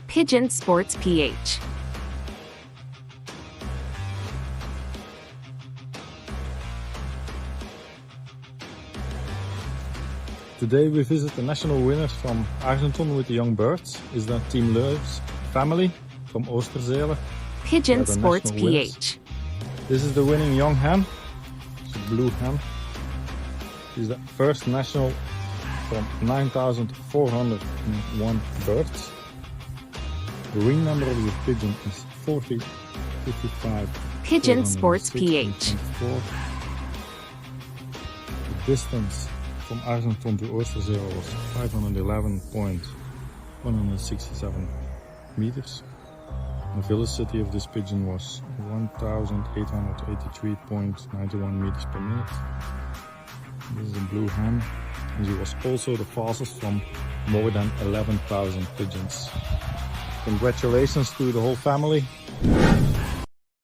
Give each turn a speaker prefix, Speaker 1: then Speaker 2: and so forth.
Speaker 1: Pigeon Sports PH.
Speaker 2: Today we visit the national winners from Argenton with the young birds. Is that Team LEUS family from Oosterzele.
Speaker 1: Pigeon Sports PH.
Speaker 2: This is the winning young hen. It's a blue hen. She's the first national from 9,401 birds. The wing number of the pigeon is 4055.
Speaker 1: Pigeon Sports PH.
Speaker 2: The distance from Argenton to Oosterzele was 511.167 meters. The velocity of this pigeon was 1,883.91 meters per minute. This is a blue hen, and she was also the fastest from more than 11,000 pigeons. Congratulations to the whole family.